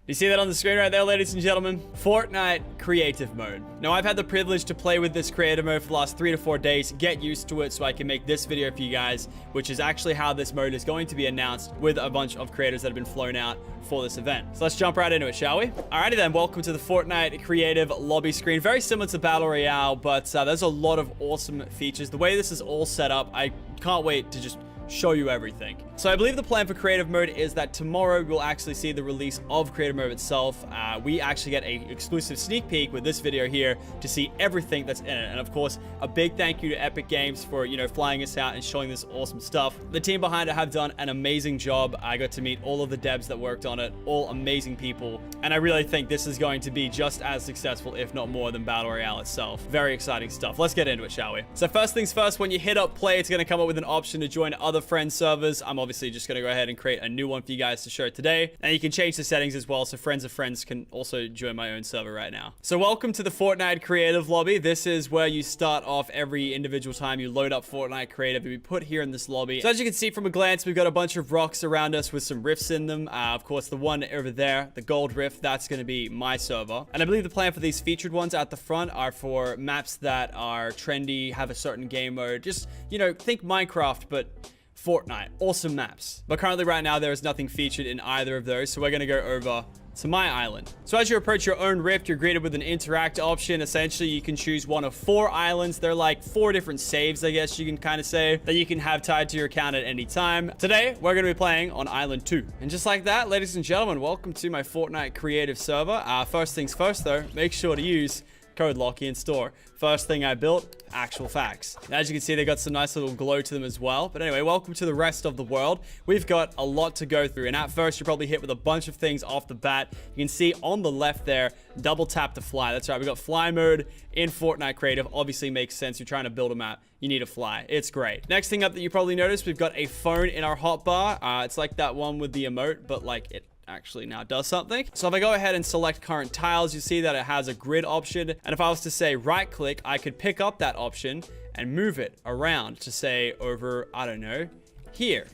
You see that on the screen right there, ladies and gentlemen? Fortnite creative mode. Now, I've had the privilege to play with this creative mode for the last 3 to 4 days, get used to it so I can make this video for you guys, which is actually how this mode is going to be announced with a bunch of creators that have been flown out for this event. So let's jump right into it, shall we? Alrighty then, welcome to the Fortnite creative lobby screen. Very similar to Battle Royale, but there's a lot of awesome features. The way this is all set up, I can't wait to just show you everything. So I believe the plan for creative mode is that tomorrow we'll actually see the release of creative mode itself. We actually get a exclusive sneak peek with this video here to see everything that's in it. And of course, a big thank you to Epic Games for, flying us out and showing this awesome stuff. The team behind it have done an amazing job. I got to meet all of the devs that worked on it, all amazing people. And I really think this is going to be just as successful, if not more, than Battle Royale itself. Very exciting stuff. Let's get into it, shall we? So first things first, when you hit up play, it's going to come up with an option to join other friend servers. I'm obviously just going to go ahead and create a new one for you guys to show today. And you can change the settings as well, so friends of friends can also join my own server right now. So welcome to the Fortnite creative lobby. This is where you start off every individual time you load up Fortnite creative to be put here in this lobby. So as you can see from a glance, we've got a bunch of rocks around us with some rifts in them. Of course, the one over there, the gold rift, that's going to be my server. And I believe the plan for these featured ones at the front are for maps that are trendy, have a certain game mode. Just, think Minecraft, but Fortnite. Awesome maps. But currently right now, there is nothing featured in either of those. So we're going to go over to my island. So as you approach your own rift, you're greeted with an interact option. Essentially, you can choose one of 4 islands. They're like 4 different saves, I guess you can kind of say, that you can have tied to your account at any time. Today, we're going to be playing on Island 2. And just like that, ladies and gentlemen, welcome to my Fortnite creative server. First things first, though, make sure to use code Lachlan in store. First thing I built, actual facts. As you can see, they got some nice little glow to them as well. But anyway, welcome to the rest of the world. We've got a lot to go through. And at first, you're probably hit with a bunch of things off the bat. You can see on the left there, double tap to fly. That's right. We got fly mode in Fortnite creative. Obviously makes sense. You're trying to build a map. You need to fly. It's great. Next thing up that you probably noticed, we've got a phone in our hotbar. It's like that one with the emote, but like it actually now does something. So if I go ahead and select current tiles, you see that it has a grid option. And if I was to say right click, I could pick up that option and move it around to say over, I don't know, here.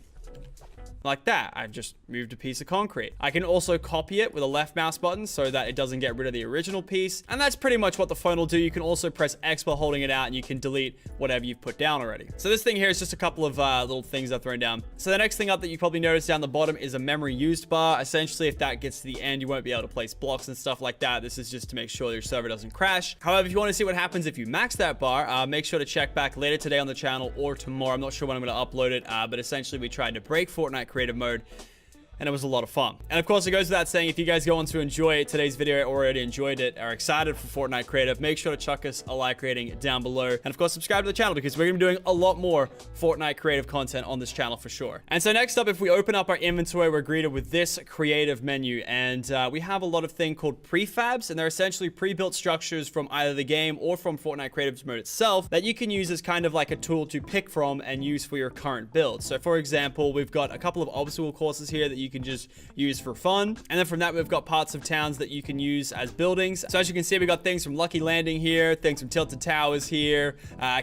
Like that. I've just moved a piece of concrete. I can also copy it with a left mouse button so that it doesn't get rid of the original piece. And that's pretty much what the phone will do. You can also press X while holding it out and you can delete whatever you've put down already. So this thing here is just a couple of little things I've thrown down. So the next thing up that you probably noticed down the bottom is a memory used bar. Essentially, if that gets to the end, you won't be able to place blocks and stuff like that. This is just to make sure your server doesn't crash. However, if you want to see what happens if you max that bar, make sure to check back later today on the channel or tomorrow. I'm not sure when I'm going to upload it, but essentially we tried to break Fortnite creative mode, and it was a lot of fun. And of course, it goes without saying, if you guys go on to enjoy today's video, or already enjoyed it, are excited for Fortnite creative, make sure to chuck us a like rating down below. And of course, subscribe to the channel because we're gonna be doing a lot more Fortnite creative content on this channel for sure. And so next up, if we open up our inventory, we're greeted with this creative menu. And we have a lot of thing called prefabs, and they're essentially pre-built structures from either the game or from Fortnite creative mode itself that you can use as kind of like a tool to pick from and use for your current build. So for example, we've got a couple of obstacle courses here that you can just use for fun. And then from that, we've got parts of towns that you can use as buildings. So as you can see, we got things from Lucky Landing here, things from Tilted Towers here.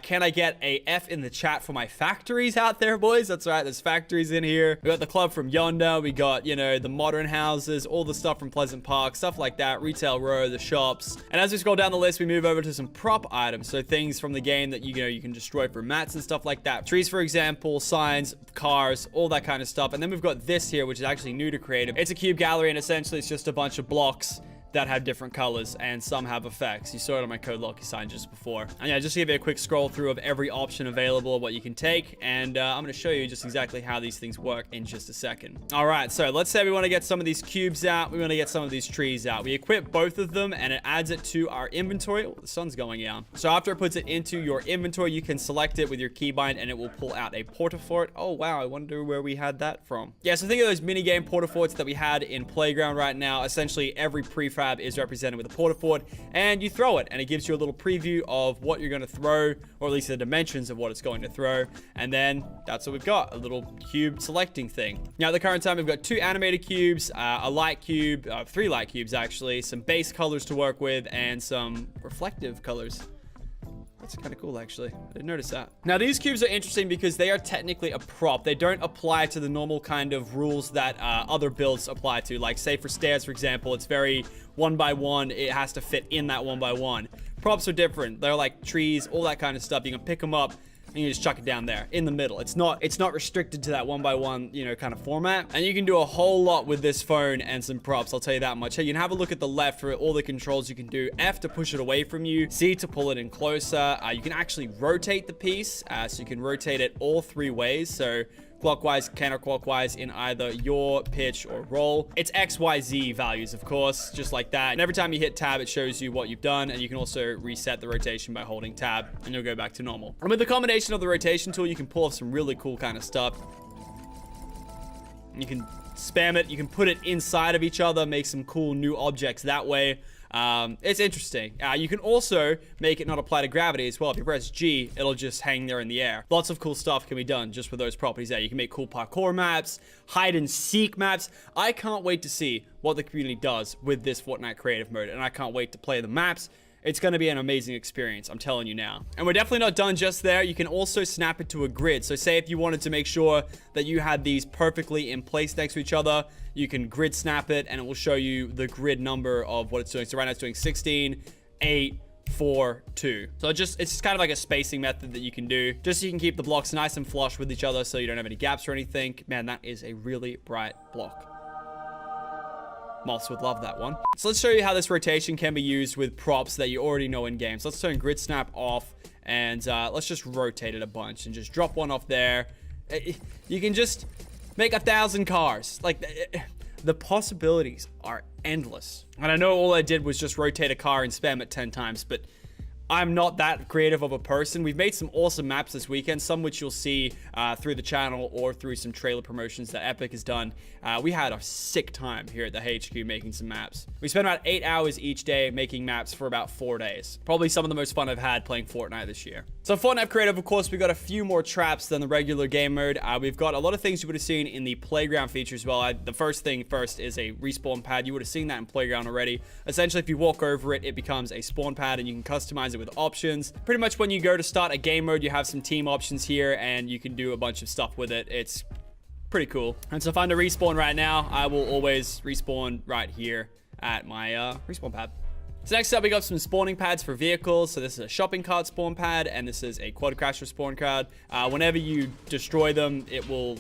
Can I get a F in the chat for my factories out there, boys? That's right, there's factories in here. We got the club from yonder. We got, the modern houses, all the stuff from Pleasant Park, stuff like that, Retail Row, the shops. And as we scroll down the list, we move over to some prop items. So things from the game that, you can destroy for mats and stuff like that. Trees, for example, signs, cars, all that kind of stuff. And then we've got this here, which is actually new to creative. It's a cube gallery, and essentially it's just a bunch of blocks that have different colors, and some have effects. You saw it on my code Locky sign just before. And yeah, just to give you a quick scroll through of every option available, what you can take, and I'm going to show you just exactly how these things work in just a second. All right, so let's say we want to get some of these cubes out. We want to get some of these trees out. We equip both of them, and it adds it to our inventory. Oh, the sun's going down. So after it puts it into your inventory, you can select it with your keybind, and it will pull out a porta-fort. Oh, wow, I wonder where we had that from. Yeah, so think of those mini-game porta-forts that we had in Playground right now. Essentially, every prefab is represented with a porta-fort, and you throw it, and it gives you a little preview of what you're going to throw, or at least the dimensions of what it's going to throw. And then that's what we've got, a little cube selecting thing. Now at the current time, we've got 2 animated cubes, a light cube, 3 light cubes actually, some base colors to work with, and some reflective colors. That's kind of cool, actually. I didn't notice that. Now, these cubes are interesting because they are technically a prop. They don't apply to the normal kind of rules that other builds apply to. Like, say for stairs, for example, it's very 1x1. It has to fit in that 1x1. Props are different. They're like trees, all that kind of stuff. You can pick them up and you just chuck it down there in the middle. It's not restricted to that 1x1, you know, kind of format. And you can do a whole lot with this phone and some props, I'll tell you that much. Hey, you can have a look at the left for all the controls you can do. F to push it away from you, C to pull it in closer. You can actually rotate the piece, so you can rotate it all 3 ways. So clockwise, counterclockwise in either your pitch or roll. It's XYZ values, of course, just like that. And every time you hit tab, it shows you what you've done. And you can also reset the rotation by holding tab and you'll go back to normal. And with the combination of the rotation tool, you can pull off some really cool kind of stuff. You can spam it. You can put it inside of each other, make some cool new objects that way. It's interesting. You can also make it not apply to gravity as well. If you press G, it'll just hang there in the air. Lots of cool stuff can be done just with those properties there. You can make cool parkour maps, hide and seek maps. I can't wait to see what the community does with this Fortnite creative mode, and I can't wait to play the maps. It's going to be an amazing experience, I'm telling you now. And we're definitely not done just there. You can also snap it to a grid. So say if you wanted to make sure that you had these perfectly in place next to each other, you can grid snap it and it will show you the grid number of what it's doing. So right now it's doing 16, 8, 4, 2. So it's just kind of like a spacing method that you can do just so you can keep the blocks nice and flush with each other so you don't have any gaps or anything. Man, that is a really bright block. Moss would love that one. So let's show you how this rotation can be used with props that you already know in game. So let's turn grid snap off and let's just rotate it a bunch and just drop one off there. You can just make 1,000 cars. Like the possibilities are endless. And I know all I did was just rotate a car and spam it 10 times, but I'm not that creative of a person. We've made some awesome maps this weekend, some which you'll see through the channel or through some trailer promotions that Epic has done. We had a sick time here at the HQ making some maps. We spent about 8 hours each day making maps for about 4 days. Probably some of the most fun I've had playing Fortnite this year. So Fortnite Creative, of course, we've got a few more traps than the regular game mode. We've got a lot of things you would have seen in the playground feature as well. The first thing first is a respawn pad. You would have seen that in playground already. Essentially, if you walk over it, it becomes a spawn pad and you can customize it with options. Pretty much when you go to start a game mode, you have some team options here and you can do a bunch of stuff with it. It's pretty cool. And so if I'm to respawn right now, I will always respawn right here at my respawn pad. So next up, we got some spawning pads for vehicles. So this is a shopping cart spawn pad and this is a quad crasher spawn card. Whenever you destroy them, it will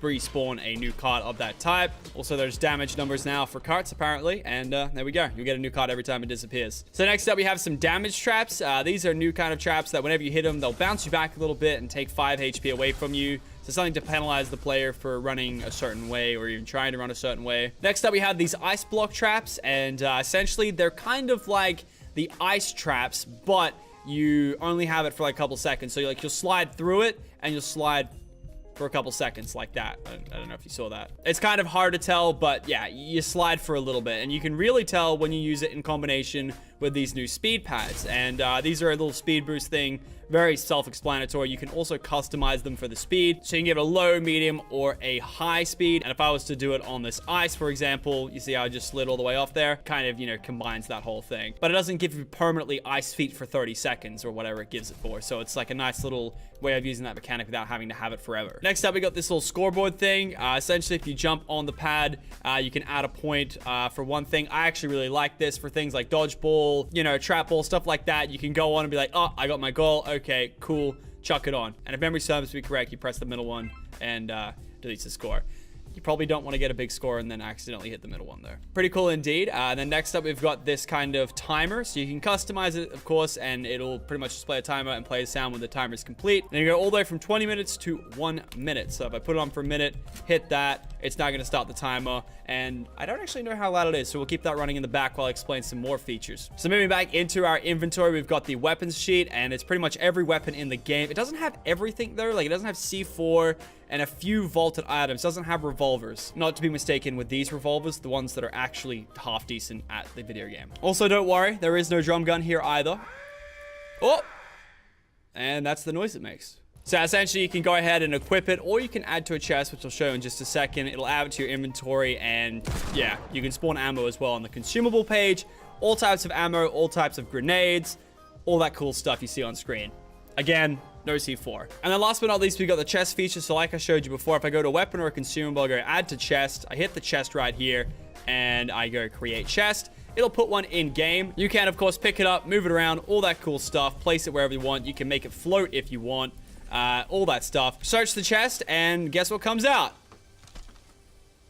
respawn a new cart of that type. Also, there's damage numbers now for carts apparently, and there we go. You'll get a new cart every time it disappears. So next up, we have some damage traps. These are new kind of traps that whenever you hit them, they'll bounce you back a little bit and take 5 HP away from you. So something to penalize the player for running a certain way or even trying to run a certain way. Next up, we have these ice block traps, and essentially they're kind of like the ice traps, but you only have it for like a couple seconds. So you'll slide through it and you'll slide for a couple seconds like that. I don't know if you saw that. It's kind of hard to tell, but yeah, you slide for a little bit and you can really tell when you use it in combination with these new speed pads. And these are a little speed boost thing, very self-explanatory. You can also customize them for the speed. So you can give it a low, medium, or a high speed. And if I was to do it on this ice, for example, you see how I just slid all the way off there? Kind of, you know, combines that whole thing. But it doesn't give you permanently ice feet for 30 seconds or whatever it gives it for. So it's like a nice little way of using that mechanic without having to have it forever. Next up, we got this little scoreboard thing. Essentially, if you jump on the pad, you can add a point for one thing. I actually really like this for things like dodgeball, you know, trap ball, stuff like that. You can go on and be like, oh, I got my goal. Okay, cool. Chuck it on. And if memory serves me correct, you press the middle one and deletes the score. You probably don't want to get a big score and then accidentally hit the middle one there. Pretty cool indeed. And then next up, we've got this kind of timer. So you can customize it, of course, and it'll pretty much display a timer and play a sound when the timer is complete. And you go all the way from 20 minutes to 1 minute. So if I put it on for a minute, hit that, it's not going to start the timer. And I don't actually know how loud it is, so we'll keep that running in the back while I explain some more features. So moving back into our inventory, we've got the weapons sheet, and it's pretty much every weapon in the game. It doesn't have everything though. Like, it doesn't have C4 and a few vaulted items. It doesn't have revolvers. Not to be mistaken with these revolvers, the ones that are actually half decent at the video game. Also, don't worry, there is no drum gun here either. Oh! And that's the noise it makes. So essentially, you can go ahead and equip it, or you can add to a chest, which I'll show in just a second. It'll add it to your inventory, and yeah, you can spawn ammo as well on the consumable page. All types of ammo, all types of grenades, all that cool stuff you see on screen. Again, no C4. And then last but not least, we got the chest feature. So like I showed you before, if I go to weapon or a consumable, I go add to chest, I hit the chest right here, and I go create chest. It'll put one in game. You can, of course, pick it up, move it around, all that cool stuff, place it wherever you want. You can make it float if you want, all that stuff. Search the chest, and guess what comes out?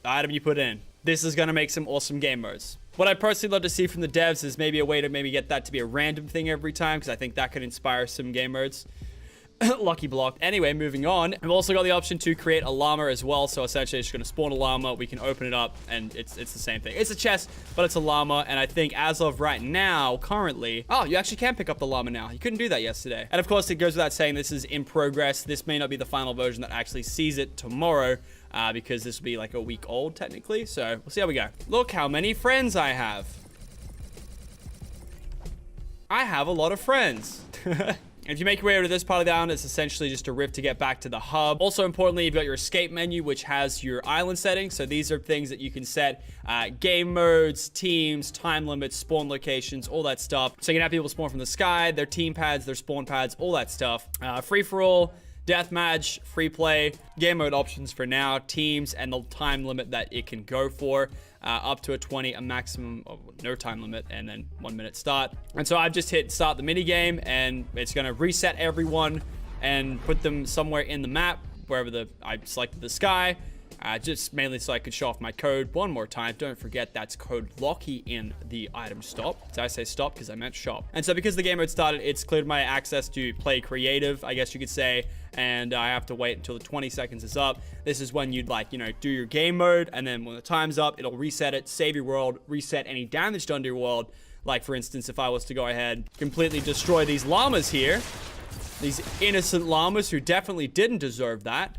The item you put in. This is gonna make some awesome game modes. What I personally love to see from the devs is maybe a way to maybe get that to be a random thing every time, because I think that could inspire some game modes. Lucky block. Anyway, moving on. We've also got the option to create a llama as well. So essentially, it's just going to spawn a llama. We can open it up, and it's the same thing. It's a chest, but it's a llama. And I think as of right now, currently... Oh, you actually can pick up the llama now. You couldn't do that yesterday. And of course, it goes without saying this is in progress. This may not be the final version that actually sees it tomorrow, because this will be like a week old, technically. So we'll see how we go. Look how many friends I have. I have a lot of friends. If you make your way over to this part of the island, it's essentially just a rift to get back to the hub. Also importantly, you've got your escape menu, which has your island settings. So these are things that you can set game modes, teams, time limits, spawn locations, all that stuff. So you can have people spawn from the sky, their team pads, their spawn pads, all that stuff. Free-for-all, deathmatch, free play, game mode options for now, teams, and the time limit that it can go for. Up to a 20, a maximum of no time limit, and then 1 minute start. And so I've just hit start the mini game, and it's going to reset everyone and put them somewhere in the map, wherever I selected the sky, just mainly so I could show off my code one more time. Don't forget that's code Lockie in the item stop. Did I say stop? Because I meant shop. And so because the game mode started, it's cleared my access to play creative, I guess you could say, and I have to wait until the 20 seconds is up. This is when you'd do your game mode, and then when the time's up, it'll reset it, save your world, reset any damage done to your world. Like for instance, if I was to go ahead, completely destroy these llamas here, these innocent llamas who definitely didn't deserve that,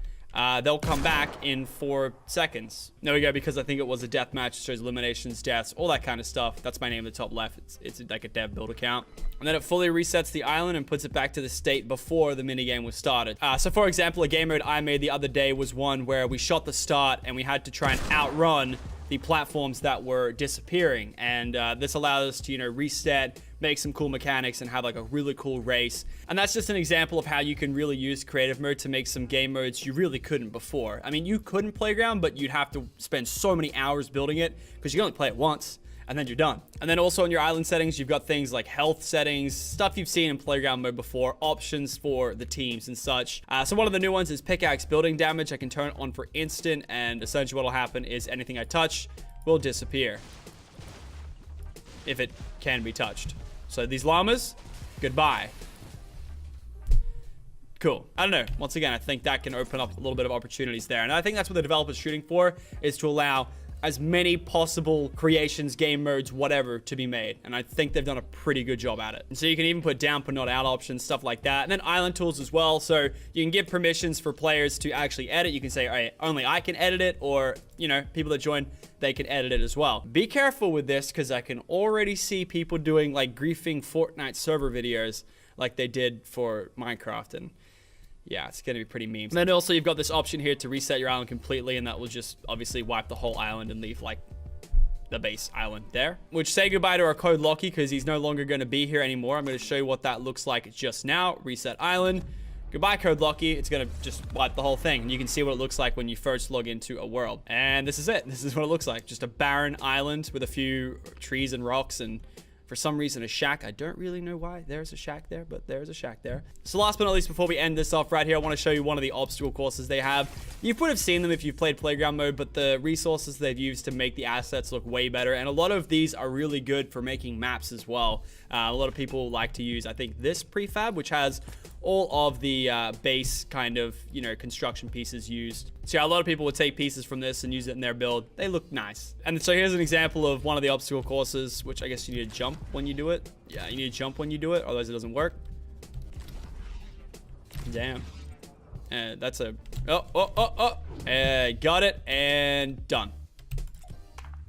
they'll come back in 4 seconds. There we go, because I think it was a death match. It shows eliminations, deaths, all that kind of stuff. That's my name at the top left. It's like a dev build account. And then it fully resets the island and puts it back to the state before the minigame was started. So for example, a game mode I made the other day was one where we shot the start and we had to try and outrun the platforms that were disappearing. And this allowed us to, reset, make some cool mechanics, and have like a really cool race. And that's just an example of how you can really use creative mode to make some game modes you really couldn't before. I mean, you couldn't Playground, but you'd have to spend so many hours building it because you can only play it once and then you're done. And then also in your island settings, you've got things like health settings, stuff you've seen in Playground mode before, options for the teams and such. So one of the new ones is pickaxe building damage. I can turn it on for instant, and essentially what will happen is anything I touch will disappear if it can be touched. So these llamas, goodbye. Cool. I don't know. Once again, I think that can open up a little bit of opportunities there. And I think that's what the developer's shooting for, is to allow as many possible creations, game modes, whatever, to be made. And I think they've done a pretty good job at it. And so you can even put down but not out options, stuff like that. And then island tools as well. So you can give permissions for players to actually edit. You can say, all right, only I can edit it, or, people that join, they can edit it as well. Be careful with this, because I can already see people doing like griefing Fortnite server videos like they did for Minecraft, and yeah, it's gonna be pretty memes. And then also you've got this option here to reset your island completely, and that will just obviously wipe the whole island and leave like the base island there. Which, say goodbye to our code Lockie, because he's no longer gonna be here anymore. I'm gonna show you what that looks like just now. Reset island. Goodbye, code Lockie. It's gonna just wipe the whole thing. And you can see what it looks like when you first log into a world. And this is it. This is what it looks like. Just a barren island with a few trees and rocks, and for some reason a shack. I don't really know why there's a shack there, but there's a shack there. So last but not least, before we end this off right here, I want to show you one of the obstacle courses they have. You would have seen them if you've played Playground mode, but the resources they've used to make the assets look way better. And a lot of these are really good for making maps as well. A lot of people like to use, I think, this prefab, which has all of the base kind of, construction pieces used. So yeah, a lot of people would take pieces from this and use it in their build. They look nice. And so here's an example of one of the obstacle courses, which I guess you need to jump when you do it. Yeah, you need to jump when you do it, otherwise it doesn't work. Damn. And that's a... Oh. Got it, and done.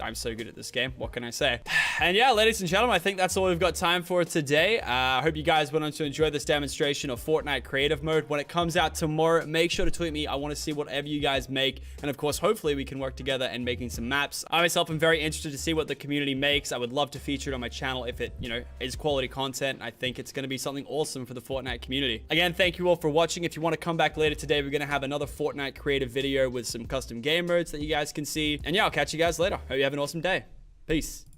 I'm so good at this game. What can I say? And yeah, ladies and gentlemen, I think that's all we've got time for today. I hope you guys went on to enjoy this demonstration of Fortnite creative mode. When it comes out tomorrow, make sure to tweet me. I want to see whatever you guys make. And of course, hopefully we can work together in making some maps. I myself am very interested to see what the community makes. I would love to feature it on my channel if it, is quality content. I think it's going to be something awesome for the Fortnite community. Again, thank you all for watching. If you want to come back later today, we're going to have another Fortnite creative video with some custom game modes that you guys can see. And yeah, I'll catch you guys later. Hope you have an awesome day. Peace.